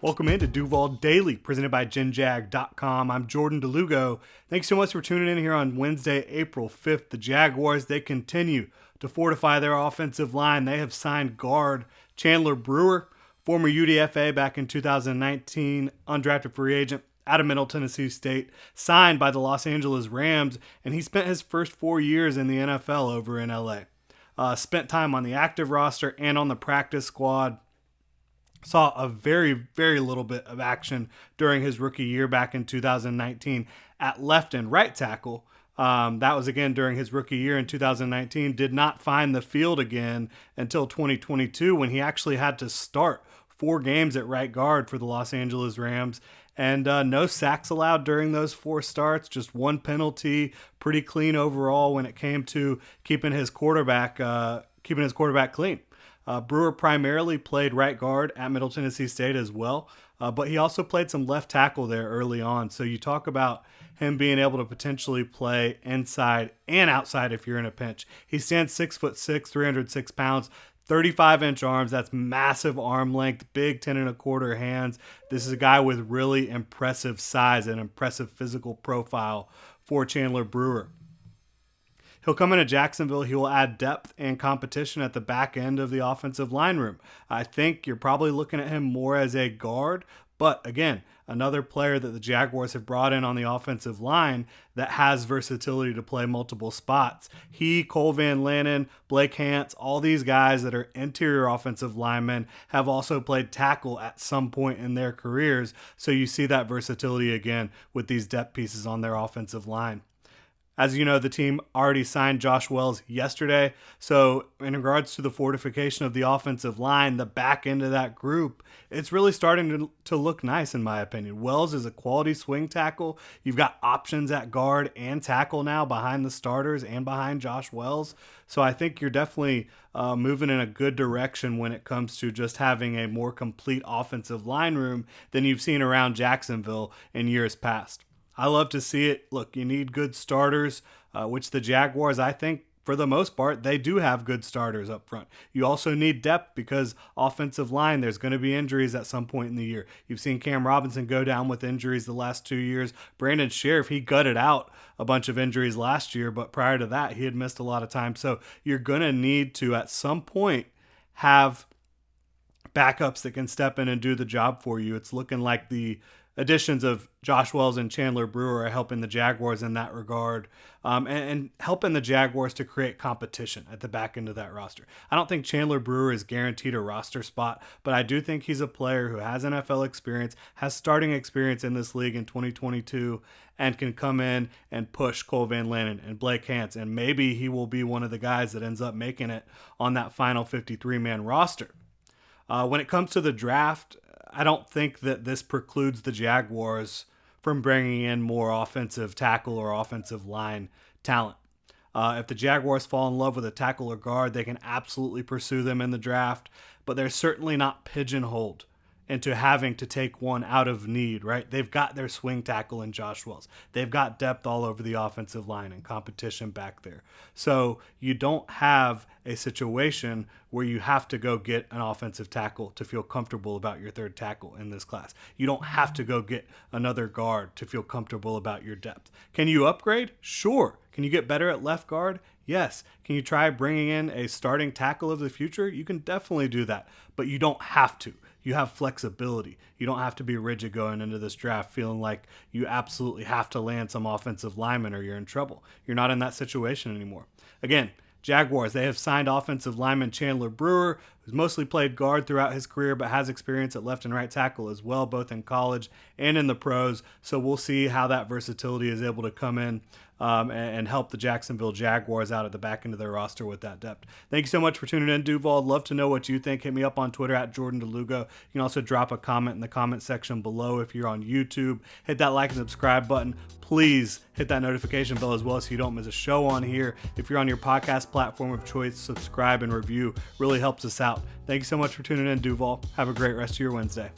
Welcome into Duval Daily, presented by GenJag.com. I'm Jordan Lugo. Thanks so much for tuning in here on Wednesday, April 5th. The Jaguars, they continue to fortify their offensive line. They have signed guard Chandler Brewer, former UDFA back in 2019, undrafted free agent out of Middle Tennessee State, signed by the Los Angeles Rams, and he spent his first 4 years in the NFL over in LA. Spent time on the active roster and on the practice squad. Saw a very, very little bit of action during his rookie year back in 2019 at left and right tackle. That was again during his rookie year in 2019. Did not find the field again until 2022 when he actually had to start 4 games at right guard for the Los Angeles Rams. And no sacks allowed during those 4 starts, just 1 penalty, pretty clean overall when it came to keeping his quarterback clean. Brewer primarily played right guard at Middle Tennessee State as well, but he also played some left tackle there early on. So you talk about him being able to potentially play inside and outside if you're in a pinch. He stands 6'6", 306 pounds, 35-inch arms. That's massive arm length, big 10 1/4 hands. This is a guy with really impressive size and impressive physical profile for Chandler Brewer. He'll come into Jacksonville. He will add depth and competition at the back end of the offensive line room. I think you're probably looking at him more as a guard, but again, another player that the Jaguars have brought in on the offensive line that has versatility to play multiple spots. He, Cole Van Lanen, Blake Hance, all these guys that are interior offensive linemen have also played tackle at some point in their careers. So you see that versatility again with these depth pieces on their offensive line. As you know, the team already signed Josh Wells yesterday. So in regards to the fortification of the offensive line, the back end of that group, it's really starting to look nice in my opinion. Wells is a quality swing tackle. You've got options at guard and tackle now behind the starters and behind Josh Wells. So I think you're definitely moving in a good direction when it comes to just having a more complete offensive line room than you've seen around Jacksonville in years past. I love to see it. Look, you need good starters, which the Jaguars, I think, for the most part, they do have good starters up front. You also need depth because offensive line, there's going to be injuries at some point in the year. You've seen Cam Robinson go down with injuries the last 2 years. Brandon Sheriff, he gutted out a bunch of injuries last year, but prior to that, he had missed a lot of time. So you're going to need to, at some point, have backups that can step in and do the job for you. It's looking like the additions of Josh Wells and Chandler Brewer are helping the Jaguars in that regard, and helping the Jaguars to create competition at the back end of that roster. I don't think Chandler Brewer is guaranteed a roster spot, but I do think he's a player who has NFL experience, has starting experience in this league in 2022, and can come in and push Cole Van Lanen and Blake Hance, and maybe he will be one of the guys that ends up making it on that final 53-man roster. When it comes to the draft, I don't think that this precludes the Jaguars from bringing in more offensive tackle or offensive line talent. If the Jaguars fall in love with a tackle or guard, they can absolutely pursue them in the draft, but they're certainly not pigeonholed into having to take one out of need, right? They've got their swing tackle in Josh Wells. They've got depth all over the offensive line and competition back there. So you don't have a situation where you have to go get an offensive tackle to feel comfortable about your third tackle in this class. You don't have to go get another guard to feel comfortable about your depth. Can you upgrade? Sure. Can you get better at left guard? Yes. Can you try bringing in a starting tackle of the future? You can definitely do that, but you don't have to. You have flexibility. You don't have to be rigid going into this draft feeling like you absolutely have to land some offensive lineman or you're in trouble. You're not in that situation anymore. Again, Jaguars, they have signed offensive lineman Chandler Brewer, who's mostly played guard throughout his career, but has experience at left and right tackle as well, both in college and in the pros. So we'll see how that versatility is able to come in and help the Jacksonville Jaguars out at the back end of their roster with that depth. Thank you so much for tuning in, Duval. I'd love to know what you think. Hit me up on Twitter at Jordan DeLugo. You can also drop a comment in the comment section below if you're on YouTube. Hit that like and subscribe button. Please hit that notification bell as well so you don't miss a show on here. If you're on your podcast platform of choice, subscribe and review. Really helps us out. Thank you so much for tuning in, Duval. Have a great rest of your Wednesday.